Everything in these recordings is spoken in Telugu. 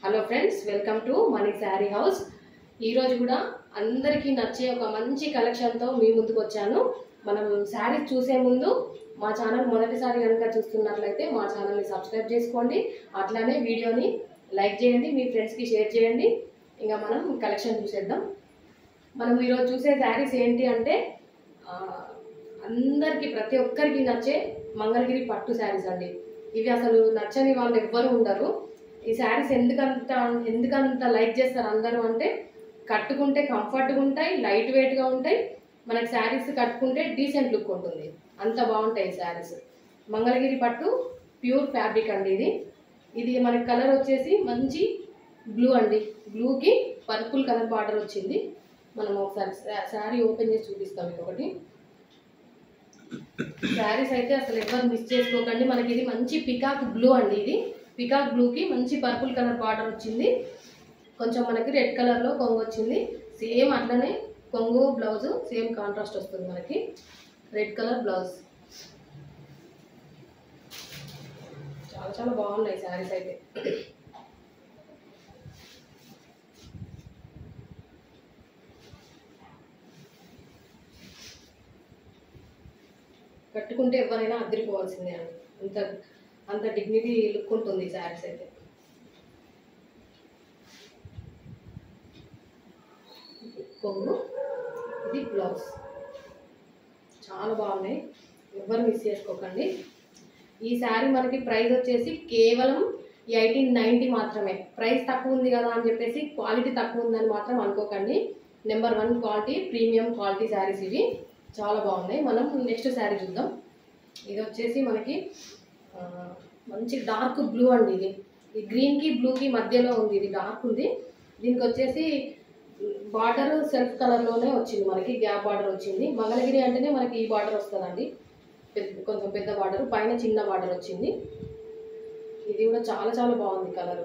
Hello friends, welcome to money sari house. ఈరోజు కూడా అందరికీ నచ్చే ఒక మంచి కలెక్షన్తో మీ ముందుకు వచ్చాను. మనం శారీ చూసే ముందు మా ఛానల్ మొదటిసారి కనుక చూస్తున్నట్లయితే మా ఛానల్ని సబ్స్క్రైబ్ చేసుకోండి. అట్లానే వీడియోని లైక్ చేయండి, మీ ఫ్రెండ్స్కి షేర్ చేయండి. ఇంకా మనం కలెక్షన్ చూసేద్దాం. మనం ఈరోజు చూసే శారీస్ ఏంటి అంటే అందరికీ ప్రతి ఒక్కరికి నచ్చే మంగళగిరి పట్టు శారీస్ అండి. ఇవి అసలు నచ్చని వాళ్ళు ఎవ్వరు ఉండరు. ఈ శారీస్ ఎందుకంత లైక్ చేస్తారు అందరూ అంటే కట్టుకుంటే కంఫర్ట్గా ఉంటాయి, లైట్ వెయిట్గా ఉంటాయి. మనకి శారీస్ కట్టుకుంటే డీసెంట్ లుక్ ఉంటుంది, అంత బాగుంటాయి ఈ శారీస్. మంగళగిరి పట్టు ప్యూర్ ఫ్యాబ్రిక్ అండి. ఇది మనకి కలర్ వచ్చేసి మంచి బ్లూ అండి. బ్లూకి పర్పుల్ కలర్ బార్డర్ వచ్చింది. మనం ఒకసారి శారీ ఓపెన్ చేసి చూపిస్తాం. ఒకటి శారీస్ అయితే అసలు ఎవరు మిస్ చేసుకోకండి. మనకి ఇది మంచి పికాక్ బ్లూ అండి. ఇది పికాక్ బ్లూకి మంచి పర్పుల్ కలర్ బార్డర్ వచ్చింది. కొంచెం మనకి రెడ్ కలర్లో కొంగు వచ్చింది. సేమ్ అట్లనే కొంగు బ్లౌజ్ సేమ్ కాంట్రాస్ట్ వస్తుంది. మనకి రెడ్ కలర్ బ్లౌజ్. చాలా చాలా బాగున్నాయి శారీస్ అయితే. కట్టుకుంటే ఎవరైనా అదిరిపోవాల్సిందే అండి. అంత డిగ్నిటీ లుక్ ఉంటుంది శారీస్ అయితే. కొంగు, ఇది బ్లౌజ్. చాలా బాగున్నాయి, ఎవరు మిస్ చేసుకోకండి. ఈ శారీ మనకి ప్రైస్ వచ్చేసి కేవలం 1890 మాత్రమే. ప్రైస్ తక్కువ ఉంది కదా అని చెప్పేసి క్వాలిటీ తక్కువ ఉందని మాత్రం అనుకోకండి. Number 1 quality, premium quality saris ఇవి. చాలా బాగున్నాయి. మనం నెక్స్ట్ శారీ చూద్దాం. ఇది వచ్చేసి మనకి మంచి డార్క్ బ్లూ అండి. ఈ గ్రీన్కి బ్లూకి మధ్యలో ఉంది. ఇది డార్క్ ఉంది. దీనికి వచ్చేసి బార్డర్ సెల్ఫ్ కలర్లోనే వచ్చింది. మనకి గ్యాప్ బార్డర్ వచ్చింది. మంగళగిరి అంటేనే మనకి ఈ బార్డర్ వస్తుందండి. కొంచెం పెద్ద బార్డర్, పైన చిన్న బార్డర్ వచ్చింది. ఇది కూడా చాలా చాలా బాగుంది కలర్.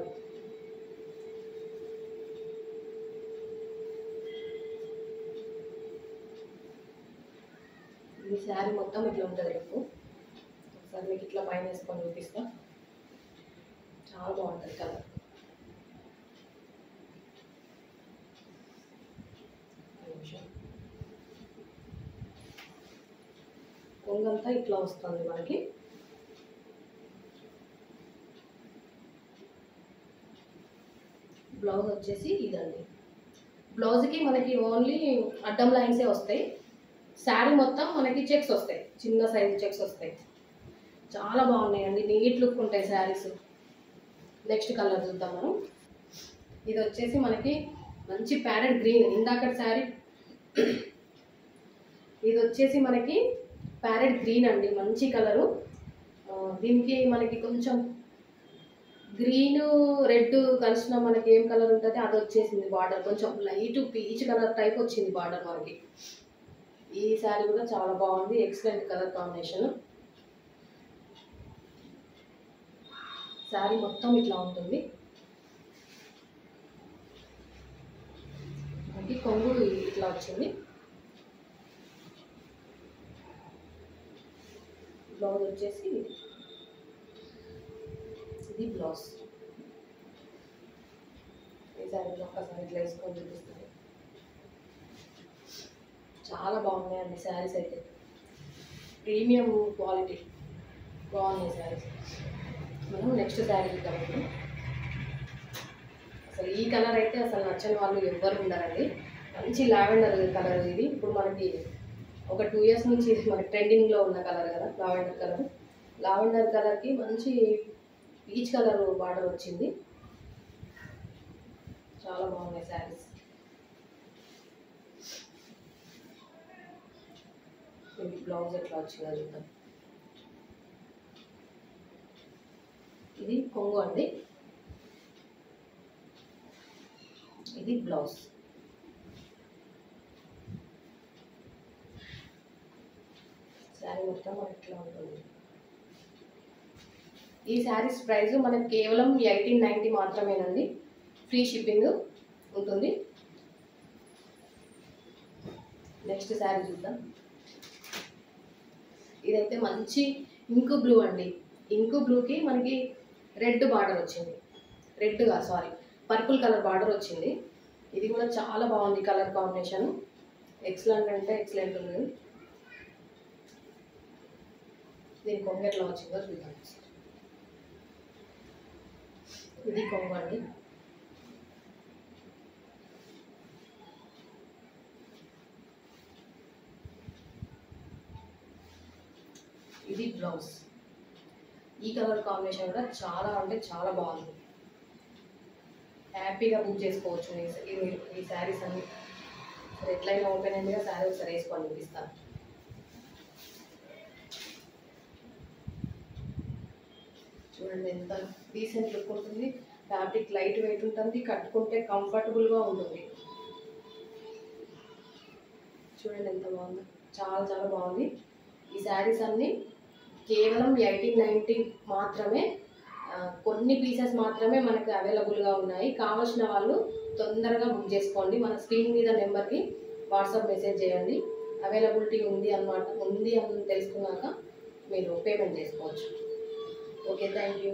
ఈ శారీ మొత్తం ఇట్లా ఉంటుంది. ఒకసారి మీకు ఇట్లా పైన వేసుకొని చూపిస్తా. చాలా బాగుంటుంది కలర్. కొంగంతా ఇట్లా వస్తుంది మనకి. బ్లౌజ్ వచ్చేసి ఇదండి. బ్లౌజ్కి మనకి ఓన్లీ అడ్డం లైన్సే వస్తాయి. శారీ మొత్తం మనకి చెక్స్ వస్తాయి, చిన్న సైజు చెక్స్ వస్తాయి. చాలా బాగున్నాయండి, నీట్ లుక్ ఉంటాయి శారీస్. నెక్స్ట్ కలర్ చూద్దాం మనం. ఇది వచ్చేసి మనకి మంచి ప్యారెట్ గ్రీన్. ఇందాక శారీ ఇది వచ్చేసి మనకి ప్యారెట్ గ్రీన్ అండి, మంచి కలరు. దీనికి మనకి కొంచెం గ్రీన్ రెడ్ కలిసిన మనకి ఏం కలర్ ఉంటుంది అది వచ్చేసింది. బార్డర్ కొంచెం లైట్ పీచ్ కలర్ టైప్ వచ్చింది బార్డర్ మనకి. ఈ శారీ కూడా చాలా బాగుంది, ఎక్సలెంట్ కలర్ కాంబినేషన్. శారీ మొత్తం ఇట్లా ఉంటుంది. మనకి కొంగు ఇట్లా వచ్చింది. బ్లౌజ్ వచ్చేసి ఇది బ్లౌజ్. ఈ శారీ ఒక్కసారి ఇట్లా వేసుకొని చూపిస్తుంది. చాలా బాగున్నాయండి శారీస్ అయితే, ప్రీమియం క్వాలిటీ బాగున్నాయి శారీస్. మనం నెక్స్ట్ శారీ చూద్దామండి. అసలు ఈ కలర్ అయితే అసలు నచ్చని వాళ్ళు ఎవ్వరు ఉండరండి. మంచి లావెండర్ కలర్ ఇది. ఇప్పుడు మనకి ఒక 2 years నుంచి ఇది మనకి ట్రెండింగ్లో ఉన్న కలర్ కదా లావెండర్ కలర్. లావెండర్ కలర్కి మంచి పీచ్ కలర్ బార్డర్ వచ్చింది. చాలా బాగున్నాయి శారీస్. బ్లౌజ్ ఎట్లా వచ్చిందో చూద్దాం. ఇది కొంగు అండి, ఇది బ్లౌజ్. శారీ మొత్తం ఇట్లా ఉంటుంది. ఈ శారీస్ ప్రైస్ మనకి కేవలం 1890 మాత్రమేనండి. ఫ్రీ షిప్పింగ్ ఉంటుంది. నెక్స్ట్ శారీ చూద్దాం. ఇదైతే మంచి ఇంకు బ్లూ అండి. ఇంకు బ్లూకి మనకి రెడ్ బార్డర్ వచ్చింది. రెడ్ గా సారీ పర్పుల్ కలర్ బార్డర్ వచ్చింది. ఇది కూడా చాలా బాగుంది కలర్ కాంబినేషన్, ఎక్సలెంట్ అంటే ఎక్సలెంట్ ఉంది. దీని కొంగు ఎట్లా వచ్చిందో చూద్దాం. ఇది కొంగు అండి. ఇది బ్లౌజ్. ఈ కలర్ కాంబినేషన్ కూడా చాలా అంటే చాలా బాగుంది. హ్యాపీగా బుక్ చేసుకోవచ్చు ఈ శారీస్ అన్ని. సరే ఎట్లయినా ఓపెన్ అయిందిగా శారీ ఒకసారి వేసుకొని చూపిస్తాను. చూడండి ఎంత డీసెంట్ లుక్ ఉంటుంది. ఫ్యాబ్రిక్ లైట్ వెయిట్ ఉంటుంది, కట్టుకుంటే కంఫర్టబుల్గా ఉంటుంది. చూడండి ఎంత బాగుంది, చాలా చాలా బాగుంది. ఈ శారీస్ అన్నీ కేవలం 1890 మాత్రమే. కొన్ని పీసెస్ మాత్రమే మనకు అవైలబుల్గా ఉన్నాయి. కావాల్సిన వాళ్ళు తొందరగా బుక్ చేసుకోండి. మన స్క్రీన్ మీద నెంబర్కి వాట్సాప్ మెసేజ్ చేయండి. అవైలబిలిటీ ఉంది అని తెలుసుకున్నాక మీరు పేమెంట్ చేసుకోవచ్చు. Okay, thank you.